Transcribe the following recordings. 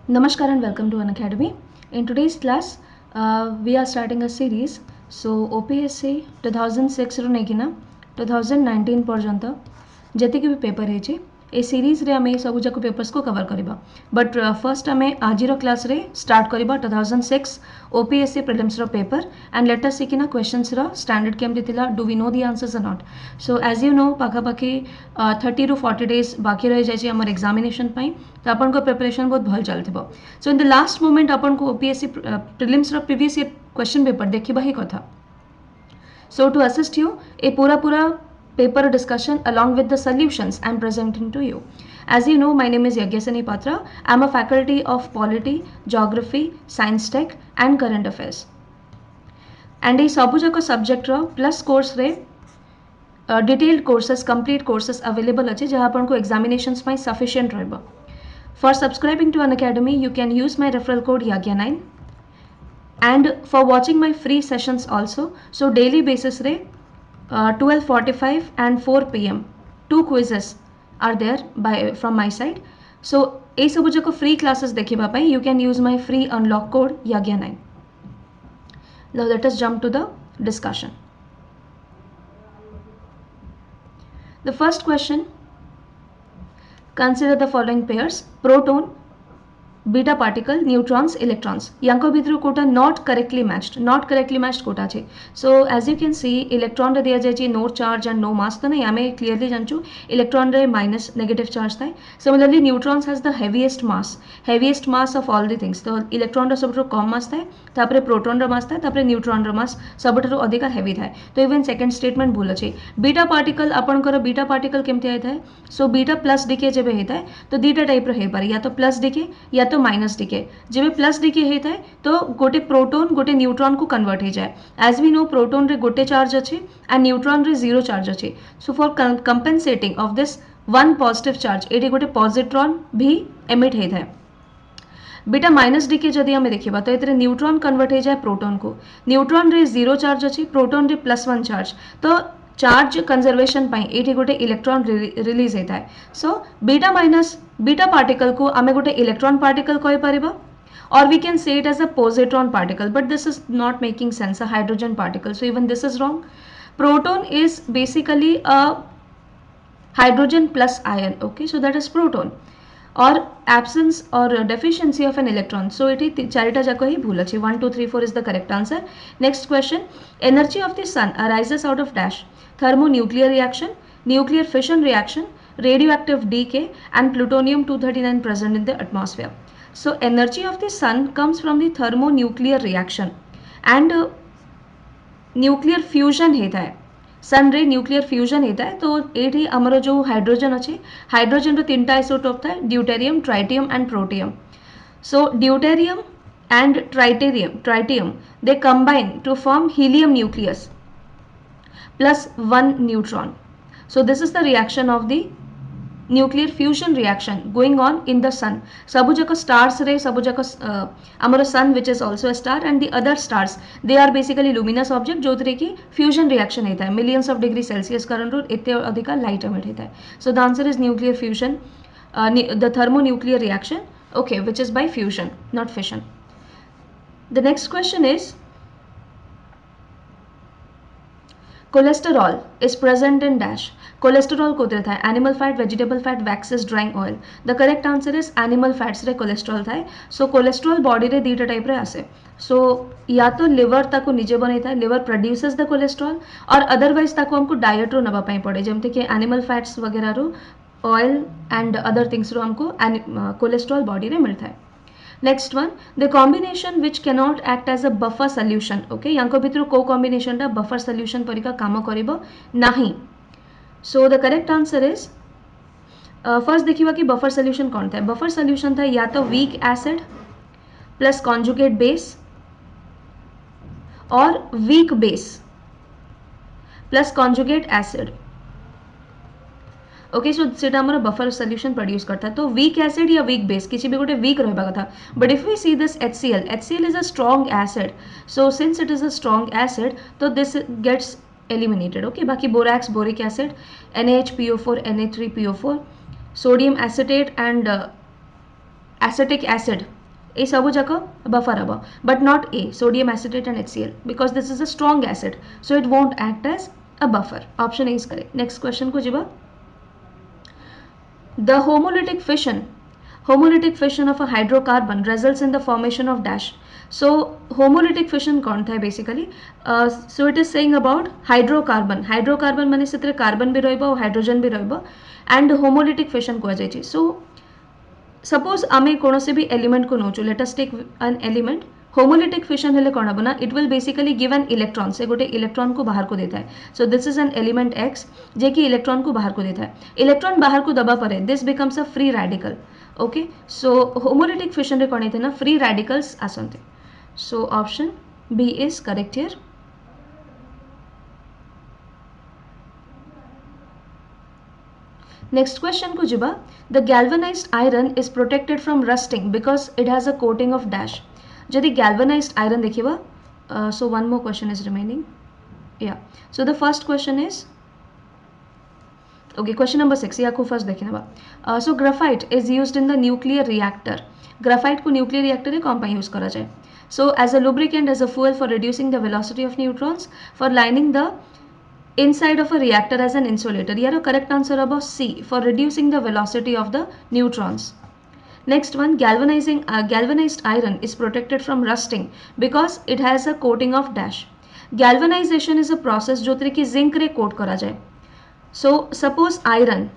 Namaskar and welcome to Unacademy. In today's class, we are starting a series. So OPSC 2006 ରୁ ନେଇକିନା 2019 ପର୍ଯ୍ୟନ୍ତ ଯେତିକି ବି paper ହେଇଛି ए series रे आमे सब जाक पेपर्स को कवर करबा बट फर्स्ट आमे आजिर क्लास रे स्टार्ट करबा 2006 ओपीएससी प्रीलिम्स रो paper and let us see कि ना क्वेश्चंस रो स्टैंडर्ड केमती थिला do we know the answers or not so as you know पाखापाखि 30 ରୁ 40 डेज बाकी रही जाए आमर एग्जामिनेशन पाई तो आपन को प्रिपरेशन बहुत भल चलथिबो सो इन द लास्ट मोमेंट आपन को ओपीएससी प्रीलिम्स रो प्रीवियस ईयर क्वेश्चन पेपर देखिबा ही कथा सो टू असिस्ट यू ए पूरा paper discussion along with the solutions I am presenting to you. As you know, my name is Yagyasani Patra. I am a faculty of Polity, Geography, Science Tech and Current Affairs. And this सबुजाक subject row plus course रे detailed courses, complete courses available अच्छे जहाँ अपन को examinations में sufficient रहेगा. For subscribing to Unacademy, you can use my referral code YAGYA9. And for watching my free sessions also, so daily basis रे 12:45 and 4 p.m. two quizzes are there from my side. So ए सब जो free classes देखिबा पाई you can use my free unlock code YAGYA9. Now let us jump to the discussion. The first question, consider the following pairs: proton, beta particle, neutrons, electrons यांको भितर कोटा not correctly matched कोटा छे. So as you can see electron रे दिया जाए no charge and no mass तो नहीं आमे क्लियरली जानचु इलेक्ट्रॉन रे माइनस नेगेटिव चार्ज थाय. Similarly neutrons has the heaviest mass of all the things. तो इलेक्ट्रॉन रो सबठो कम मास थाय, तापरे प्रोटॉन रो मास थाय, तापरे न्यूट्रॉन रो मास सबठो अधिक हेवी थाय. तो इवन सेकंड स्टेटमेंट भूल अछि. बीटा पार्टिकल आपनकर बीटा पार्टिकल केमति आइ थाय? सो बीटा प्लस डीके जेबे हेता है तो दीटा टाइप रो हे पारे, या तो प्लस डीके या तो माइनस डीके. जेबे प्लस डीके हेता है तो गोटे प्रोटॉन गोटे न्यूट्रॉन को कन्वर्ट हो जाए. एज वी नो प्रोटॉन रे गोटे चार्ज अच्छे एंड न्यूट्रॉन रे जीरो चार्ज अच्छे. So for compensating of this one positive charge एटी गोटे पॉजिट्रॉन भी एमिट होता है. बीटा माइनस डीके जदि आम देखा तो ये न्यूट्रॉन कन्वर्ट हो जाए प्रोटॉन को. न्यूट्रॉन रे जीरो चार्ज अच्छे, प्रोटॉन रे +1 चार्ज. तो चार्ज कंजर्वेशन ये गोटे इलेक्ट्रॉन रिलीज होता है. सो बीटा पार्टिकल को आम गोटे इलेक्ट्रॉन पार्टिकल कहि परिबा, or we can say it as a positron particle, but this is not making sense, a hydrogen particle. So even this is wrong. Proton is basically a hydrogen plus ion. Okay, so that is proton. Or absence or deficiency of an electron. So it is charita jako hi bhul achi. 1 2 3 4 is the correct answer. Next question, energy of the sun arises out of dash: thermonuclear reaction, nuclear fission reaction, radioactive decay and plutonium 239 present in the atmosphere. So energy of the sun comes from the thermonuclear reaction and nuclear fusion हेता है. सन रे nuclear fusion होता है. तो ये आमर जो hydrogen अच्छे, हाइड्रोजन रो 3टा आइसोटोप था, deuterium, tritium and protium. So deuterium and tritium they combine to form helium nucleus plus 1 neutron. So this is the reaction of the nuclear fusion reaction going on in the sun. Sabu jaka stars रे, sabu jaka amara sun which is also a star and the other stars, they are basically luminous object जो तरह की fusion reaction होता है millions of degree Celsius कारण रो इतने अधिक light emit होता है. So the answer is nuclear fusion, the thermonuclear reaction, okay, which is by fusion, not fission. The next question is, cholesterol is present in dash. Cholesterol को था animal fat, vegetable fat, waxes, drying oil. The correct answer is animal fats रे cholesterol था. So cholesterol body रे दीटा type रे आसे. So या तो liver ताको निजे बने था, liver produces the cholesterol, और otherwise ताको हमको diet रो नबा पाई पड़े जमते कि animal fats वगैरह रो, oil and other things रो हमको cholesterol body रे मिलता है. Next one, the combination which cannot act as a buffer solution. Okay, यांको भितर को combination टा buffer solution परिका काम करिबो नाही. So the correct answer is first देखिबा कि buffer solution कौन था. buffer solution था या तो weak acid plus conjugate base और weak base plus conjugate acid. Okay, so सेटा हमर बफर सॉल्यूशन प्रोड्यूस करता है. तो वीक एसिड या वीक बेस किसी भी गोटे वीक रहबा कथा. But if we see this HCl is a strong acid. So since it is a strong acid तो दिस गेट्स एलिमिनेटेड. ओके, बाकी borax, boric acid, NaHPO4, Na3PO4, sodium acetate and acetic acid ए सब जाक buffer हम but not ए sodium acetate and HCl because this is a strong acid so it won't act as a buffer option A is correct next question को जीवा the homolytic fission of a hydrocarbon results in the formation of dash so homolytic fission कौन था basically so it is saying about hydrocarbon माने से carbon भी रहइबो hydrogen भी रहइबो and homolytic fission को जायछि so suppose आमे कोनोसी भी एलिमेंट को नोचु let us take an element homolytic fission हेले कौन हम ना it will basically give an electron से गोटे इलेक्ट्रॉन को बाहर को देता है so this is an element X जे कि इलेक्ट्रॉन को बाहर को देता है इलेक्ट्रॉन बाहर को दबा परे this becomes a free radical okay so homolytic fission रे कौन ना फ्री रेडिकल्स आसते so option B is correct here next question को जीवा the galvanized iron is protected from rusting because it has a coating of dash जदि galvanized iron देखिबा so one more question is remaining या so the first question is okay question number 6 या को first देखिनबा so graphite is used in the nuclear reactor graphite को nuclear reactor रे कौन use करा जाए so as a lubricant as a fuel for reducing the velocity of neutrons for lining the inside of a reactor as an insulator here correct answer about C for reducing the velocity of the neutrons next one galvanized iron is protected from rusting because it has a coating of dash galvanization is a process जो कि zinc रे coat करा जाए so suppose iron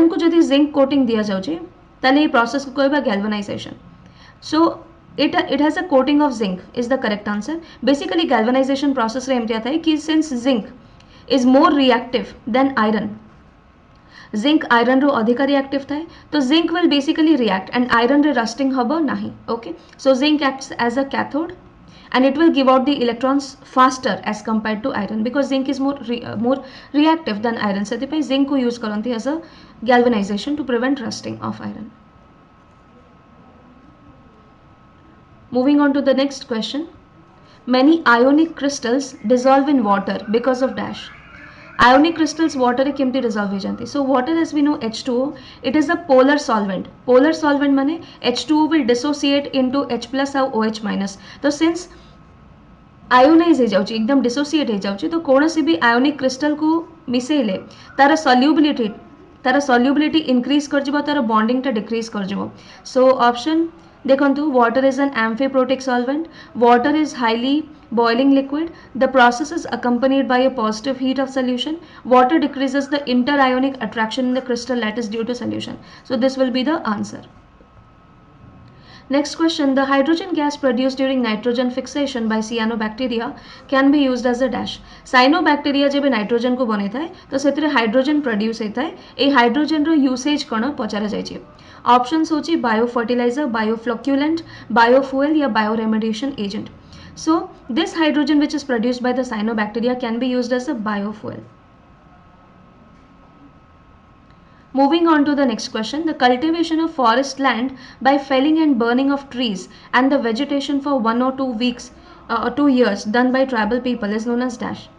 को जदि zinc coating दिया जाउचे ताले ये process को कहबा galvanization so it has a coating of zinc is the correct answer basically galvanization process रे एमती आता है कि since zinc is more reactive than iron zinc iron रो अधिक reactive था तो zinc will basically react and iron रे rusting हबो नाही okay so zinc acts as a cathode and it will give out the electrons faster as compared to iron because zinc is more reactive than iron सेति पे zinc को use करंती as a galvanization to prevent rusting of iron Moving on to the next question. Many ionic crystals dissolve in water because of dash. Ionic crystals water रे केमती dissolve हो जाती. So water as we know H2O, it is a polar solvent. Polar solvent माने H2O will dissociate into H plus और OH minus. तो since ionise हो जाउची एकदम डिसोसिएट हो जाउची तो कोनोसी भी आयोनिक क्रिस्टल को मिसेले तार सॉल्युबिलिटी इंक्रीज कर जिवो तार बॉन्डिंग टा डिक्रीज कर जिवो सो ऑप्शन देखंतु water is an amphiprotic solvent water is highly boiling liquid the process is accompanied by a positive heat of solution water decreases the interionic attraction in the crystal lattice due to solution so this will be the answer next question the hydrogen gas produced during nitrogen fixation by cyanobacteria can be used as a dash cyanobacteria जब nitrogen को बने थाए तो सेतरे hydrogen produce होता है ए hydrogen रो usage कौन पचारा जाइए options होची बायो फर्टिलाइजर बायोफ्लक्युलेंट बायोफ्यूल या bioremediation agent so this hydrogen which is produced by the cyanobacteria can be used as a biofuel Moving on to the next question, the cultivation of forest land by felling and burning of trees and the vegetation for 1 or 2 weeks or 2 years done by tribal people is known as dash.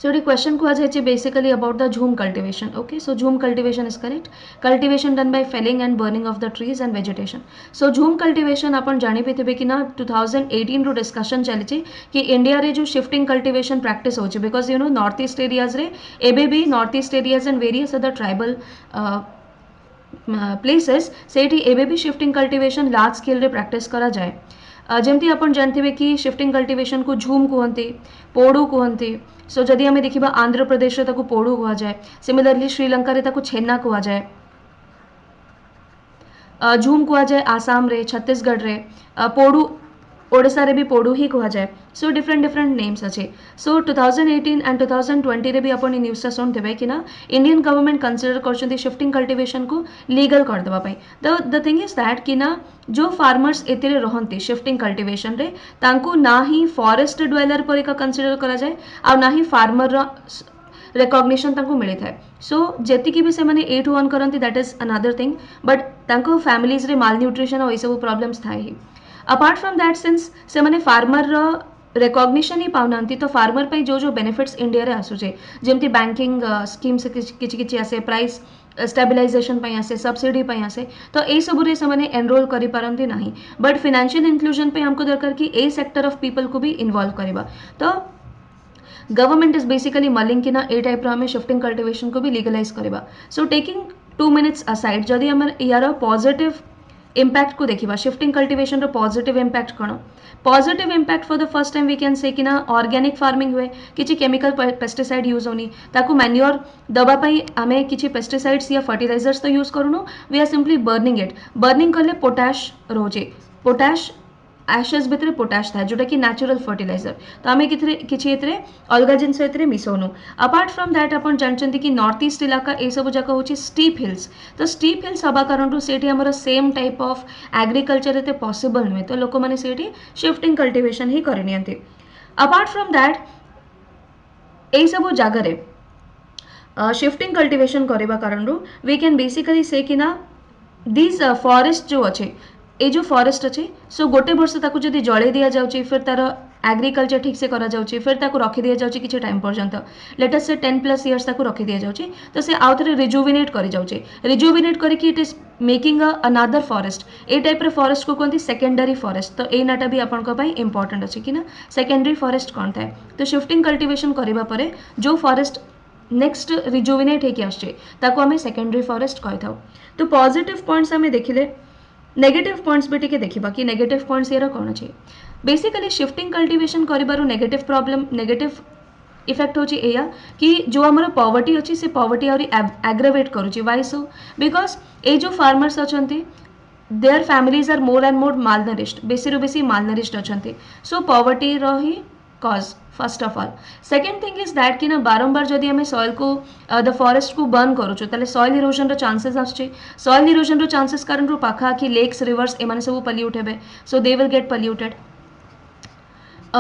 So the question was basically about the jhum cultivation. Okay, so jhum cultivation is correct. Cultivation done by felling and burning of the trees and vegetation. So jhum cultivation अपन जानी पे थे कि ना 2018 रो discussion चली कि India रे जो shifting cultivation practice होची because you know north east areas रे एबे भी north east areas and various other tribal places सेठी एबे भी शिफ्टिंग कल्टिवेशन लार्ज स्केल रे प्रैक्टिस करा जाए जमती आपण जानथिबे कि शिफ्टिंग कल्टिवेशन को झूम कहते पोड़ू कहते सो जदि आम देखा आंध्र प्रदेश रे पोड़ू कह जाए सिमिलरली श्रीलंका रे छेना कह जाए झूम कह जाए आसाम रे छत्तीसगढ़ रे पोड़ू ओडिशा रे भी पोड़ू ही कह जाए सो डिफरेंट डिफरेंट नेम्स अच्छे सो 2018 एंड 2020 रे भी अपन न्यूज़ शुणुवे कि ना इंडियन गवर्नमेंट कंसीडर कर शिफ्टिंग कल्टिवेशन को लीगल कर देबा द थिंग इज दैट कि ना जो फार्मर्स एतिरे रहंती शिफ्टिंग कल्टिवेशन रे तांको ना ही फॉरेस्ट ड्वेलर परिका कंसीडर करा जाए आ ना ही फार्मर रेकग्निशन तांको मिली थाए सो जेतिकी भी से माने 8-1 करंती that is another thing but तांको फैमिलीज रे माल न्यूट्रिशन और ये सब प्रॉब्लम्स थाए ही अपार्ट फ्रॉम दैट सिंस से माने फार्मर रेकग्निशन ही पाउना तो फार्मर पे जो जो बेनिफिट्स इंडिया रे आसुचे जेमती बैंकिंग स्कीम्स किछि किछि आसे प्राइस स्टेबिलाइजेशन ପାଇଁ ଆସେ सब्सिडी ପାଇଁ आसे तो ए सब रे से एनरोल करि पारंती नाही बट फाइनेंशियल इंक्लूजन पे हमको दरकार कि ए सेक्टर ऑफ पीपल को भी इन्वॉल्व करवा तो गवर्नमेंट इज बेसिकली मलिंग कि ना ए टाइप रो हमें शिफ्टिंग कल्टिवेशन को भी लीगलाइज करवा सो टेकिंग 2 मिनिट्स असाइड जदि हम यार पॉजिटिव इम्पैक्ट को देखा शिफ्टिंग कल्टिवेशन रो पॉजिटिव इम्पैक्ट कौन positive impact for the first time we can say कि ना ऑर्गेनिक फार्मिंग हुए किसी केमिकल पेस्टिसाइड यूज होनी ताकू मैन्योर दवाई आम किसी पेस्टिसाइड्स या फर्टिलाइजर्स तो यूज करूँ we are simply burning it burning कले पोटाश रोचे पोटाश एशेस भितर पोटाश था जोटा कि नेचुरल फर्टिलाइजर तो आम किसी अलग जिनस मिसौनु अपार्ट फ्रॉम दैट आप जानते कि नॉर्थ ईस्ट इलाका ये सब जगह हूँ स्टीप हिल्स तो स्टीप हिल्स हवा कारण से सेम टाइप ऑफ एग्रीकल्चर एते पॉसिबल नुहे तो लोक मैंने शिफ्टिंग कल्टिवेशन ही करनी अपार्ट फ्रॉम दैट यही सब जगह शिफ्टिंग कल्टिवेशन करने कारण वी कैन बेसिकली से कि ना दिस फॉरेस्ट जो अच्छे ये जो फॉरेस्ट अच्छे सो गोटे वर्ष ताकू जदि जड़े दि जाउची फिर तार एग्रीकल्चर ठीक से करा जाउची फिर ताकू रखी दिया जाउची किछि टाइम पर्यंत लेटस से 10+ इयर्स ताकू रखी दिया जाउची तो से आउ थरे रिजुविनेट करी जाउची रिजुविनेट करके it is making another forest A type रे फॉरेस्ट को कहते सेकेंडरी फॉरेस्ट तो ए नाटा भी आपन को भाई इंपोर्टेंट अच्छे कि ना सेकेंडरी फॉरेस्ट कौन थाए तो शिफ्टिंग कल्टिवेशन करबा परे जो फॉरेस्ट नेक्स्ट रिजुविनेट होके आछे ताकू हमें सेकेंडरी फॉरेस्ट कहि थाउ तो पॉजिटिव पॉइंट्स हमें देखिले नेगेटिव पॉइंट्स भी टिके देखा कि नेगेटिव पॉइंट्स यार कौन अच्छे बेसिकली शिफ्टिंग कल्टिवेशन कर नेगेटिव प्रॉब्लम नेगेटिव इफेक्ट होची एया कि जो हमारा पॉवर्टी अच्छी से पॉवर्टी आउरी एग्रावेट करुची व्हाई सो बिकॉज ए जो फार्मर्स अच्छे their families are more and more malnourished बेसी रु बेसी मालनरिश्ड अच्छे सो पॉवर्टी रही cause first of all second thing is that कि ना बारंबार जदि हमें सॉइल को द फॉरेस्ट को बर्न करुचु ताले सॉइल इरोजन रो चांसेस आछे सॉइल इरोजन रो चांसेस कारण रो पाखाखी लेक्स रिवर्स एमाने सब पल्यूट हेबे so they will get polluted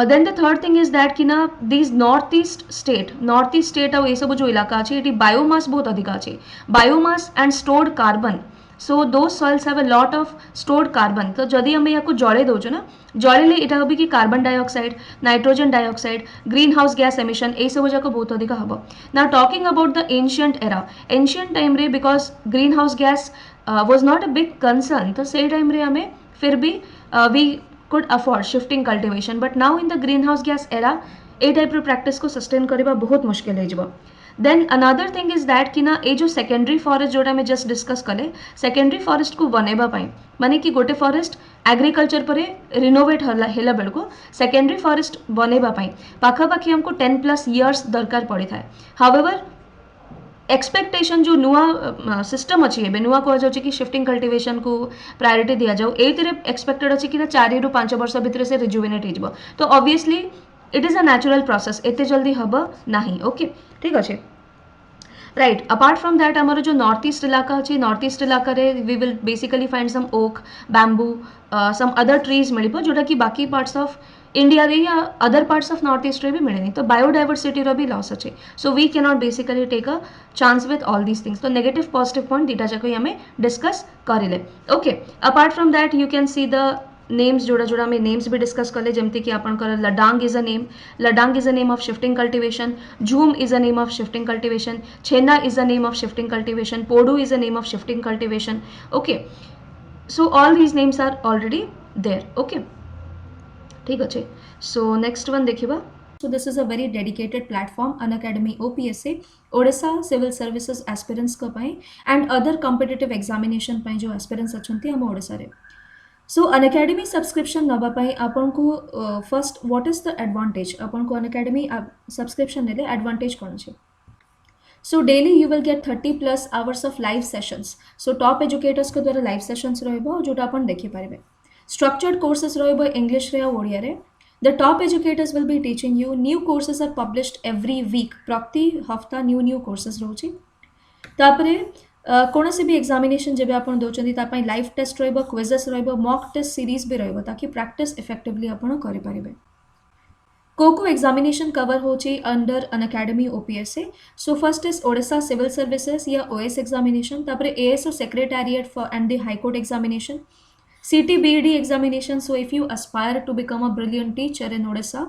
then the third thing is that कि ना दिस नॉर्थ ईस्ट स्टेट आ ये सब जो इलाका अच्छे ये बायोमास बहुत अधिक अच्छे biomass and stored carbon so though soils have a lot of stored carbon तो जदि आम या जड़े दौचु ना जड़े यहाँ हम कि carbon dioxide nitrogen dioxide greenhouse gas emission ये सब जाक बहुत अधिक हम ना talking about the ancient era ancient time रे because greenhouse gas was not a big concern तो से टाइम रे हमें फिर भी we could afford shifting cultivation but now in the greenhouse gas era ए टाइप प्रैक्टिस को sustain करवा बहुत मुश्किल हो then another thing is that कि ना ये जो सेकेंडरी फॉरेस्ट जोटा में जस्ट डिस्कस कले सेकेंडरी फॉरेस्ट को बनैबा माने कि गोटे फॉरेस्ट एग्रीकल्चर पर रिनोवेट होला बेल को सेकेंडरी फॉरेस्ट बनैबा पाखापाखि हमको 10+ इयर्स दरकार पड़ी था हावेवर एक्सपेक्टेशन जो नुआ सिस्टम अच्छी है नुआ कह कि शिफ्टिंग कल्टिवेशन को प्रायोरिटी दिया जाऊ ये एक्सपेक्टेड अच्छी कि 4 ରୁ 5 वर्ष भितर से रिजुविनेट हो तो obviously it is a natural process एते जल्दी हम नहीं ओके ठीक अच्छे राइट अपार्ट फ्रॉम दैट आमर जो नॉर्थ ईस्ट इलाका अच्छे नॉर्थ ईस्ट इलाका रे we will basically find some oak bamboo some other trees मिल जोटा कि बाकी पार्ट्स ऑफ इंडिया रे या other parts of North East रे भी मिले तो बायोडाइवर्सिटी रो भी लॉस अच्छे so we can not basically take a chance with all these things तो नेगेटिव पॉजिटिव पॉइंट दीटा जाक हमें डिस्कस करें okay apart from that you can see the names जोड़ा जोड़ा में नेम्स भी डिस्कस कले जमती कि आपनकर ladang is a name of shifting cultivation jhum is a name of shifting cultivation chena is a name of shifting cultivation podu is a name of shifting cultivation okay so all these names are already there okay ठीक अच्छे so next one देखिबा So this is a very dedicated platform, Unacademy OPSC, Odisha Civil Services aspirants का पाई and other competitive examination पाई जो aspirants अच्छंती हम ओडिशा रे सो Unacademy subscription नवा पाई आपन को first what is the advantage आपन को अनअकैडमी सब्सक्रिप्शन नेले एडवांटेज कोन छै so daily you will get 30+ hours of live sessions so top educators के द्वारा लाइव सेशंस रहबो जोटा आपन देखि पारबे स्ट्रक्चर्ड कोर्सेस रहबो इंग्लिश रे और ओडिया रे the top educators will be teaching you new courses are published every week प्रति हफ्ता न्यू कोर्सेस रहउची तापरे कौन से भी एग्जामिनेशन जब आप दौरान लाइव टेस्ट रही क्विजेस रही मॉक टेस्ट सीरीज भी रही ताकि प्रैक्टिस इफेक्टिवली आप करें को एग्जामिनेशन कवर हो under Unacademy OPSC so first is Odisha civil services या ओएस एग्जामिनेशन तापरे ASO secretariat for and the high court examination CTBD examination so if you aspire to become a brilliant teacher in Odisha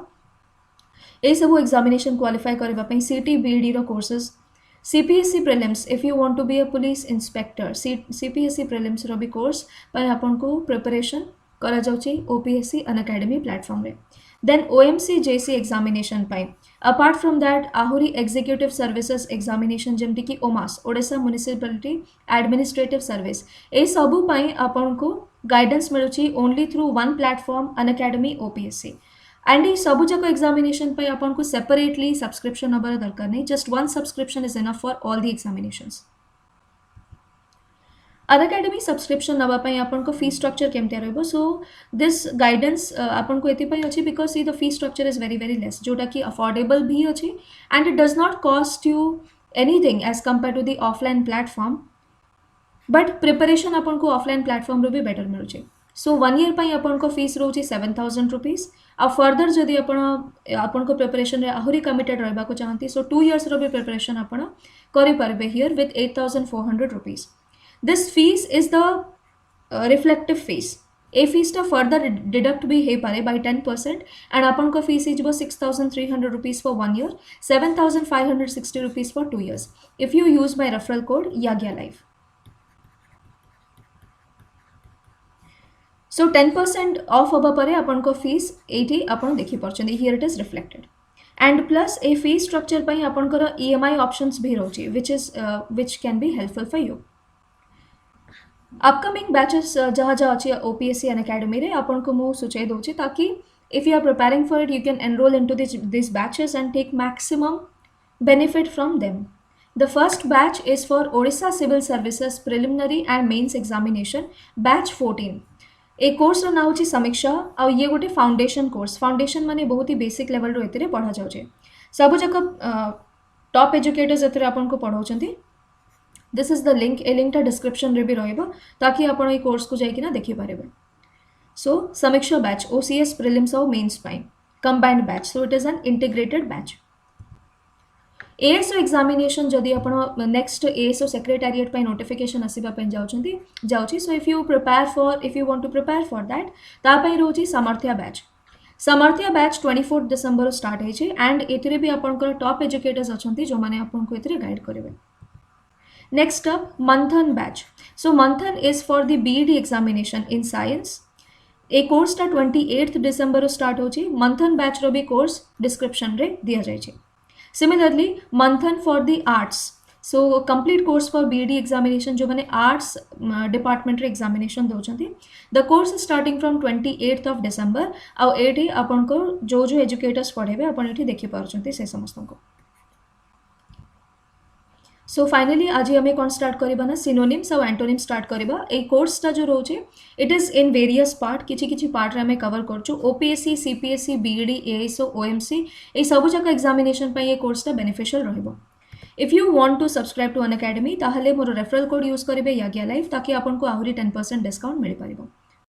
ये सब examination qualify करने CTBD रो courses CPSC prelims if you want to be a police inspector CPSC prelims रो भी course पर आपन को preparation करा जाउची OPSC अनअकैडमी प्लेटफॉर्म रे देन OMC JC एग्जामिनेशन पाई अपार्ट फ्रॉम दैट आहुरी एग्जीक्यूटिव सर्विसेज एग्जामिनेशन जेमती कि OMAS Odisha municipality administrative service ए सबु पाई आपन को गाइडेंस मिलुची only through one platform Unacademy OPSC and ये सबू जक एग्जामिनेशन पे अपन को सेपरेटली सब्सक्रिप्शन नंबर दरकार नहीं just one subscription is enough for all the examinations Unacademy subscription नवा पे अपन को फी स्ट्रक्चर केमते रहबो सो दिस गाइडेंस अपन को एति पई अछि because the fee structure is very very less जोटा कि अफोर्डेबल भी अछि and it does not cost you anything as compare to the offline platform but preparation अपन को ऑफलाइन प्लेटफॉर्म रो भी बेटर मिलुचे सो 1 ईयर पाई अपन को फीस रोची 7,000 रुपीस आ फर्दर जदि अपन को प्रिपरेशन रे आहुरी कमिटेड रहबा को चाहती सो 2 इयर्स रो भी प्रिपरेशन अपन करि परबे here with 8,400 rupees this fees is the reflective fees ए फीस टा फर्दर डिडक्ट भी हे पारे बाय 10% एंड अपन को fees is 6,300 rupees for 1 year 7,560 rupees for 2 years if you use my referral code Yagya life so 10% off हबा परे अपन को फीस 80 अपन देखि परछन here it is reflected and plus ए फी स्ट्रक्चर पई अपन को EMI ऑप्शंस भी रहउची which can be helpful for you upcoming batches जहाँ जहाँ अच्छी OPSC अनअकैडमी रे अपन को मु सूचे दोची ताकि if you are preparing for it you can enrol into this batches and take maximum benefit from them The first batch is for Odisha Civil Services Preliminary and Mains Examination Batch 14 A course रो ना होची समीक्षा आ ये गोटे foundation course foundation माने बहुत ही basic level रो एतरे पढ़ा जाउचे सब जक टॉप एजुकेटर्स एतरे आपन को पढ़ाउचंती दिस इज द लिंक ए लिंक टा डिस्क्रिप्शन रे भी रहइबो ताकि आपन ए कोर्स को जाई कि ना देखि पारेबे so Samiksha batch OCS prelims और मेंस पाई combined batch so it is an integrated batch ASO examination जदि आपण नेक्स्ट ASO सेक्रेटेरिएट पे नोटिफिकेशन आसीबा पे जाउची so if you want to prepare for that ता पे रोची समर्थ्या बैच 24 डिसेंबर स्टार्ट होई छै एंड एतरे भी आपण को टॉप एजुकेटर्स अछंती जो माने आपण को एतरे गाइड करबे नेक्स्ट अप मंथन बैच सो मंथन is for the BED examination in science A course टा 28 डिसेंबर स्टार्ट होची मंथन बैच रो भी कोर्स डिस्क्रिप्शन रे दिया जाय छै Similarly, Manthan for the arts. So, complete course for BED examination जो मैंने arts department examination दोचंती. The course is starting from 28th of December. और एटी अपन को जो educators पढ़ेबे अपन एटी देखि पारचंती से समस्तों को. सो फाइनली आज हमें कौन स्टार्ट करबा ना सिनोनिम्स और एंटोनिम स्टार्ट करबा ए कोर्स टा जो रोचे it is in various part किछि पार्ट रे हमें कवर करछु OPSC CPSC BED ASO OMC ए सब जक एग्जामिनेशन पे ये कोर्स टा बेनिफिशियल रहबो if you want to subscribe to Unacademy ताहले मोर रेफरल कोड यूज करबे याग्या लाइफ ताकि आपन को आहुरी 10% डिस्काउंट मिल पारिबो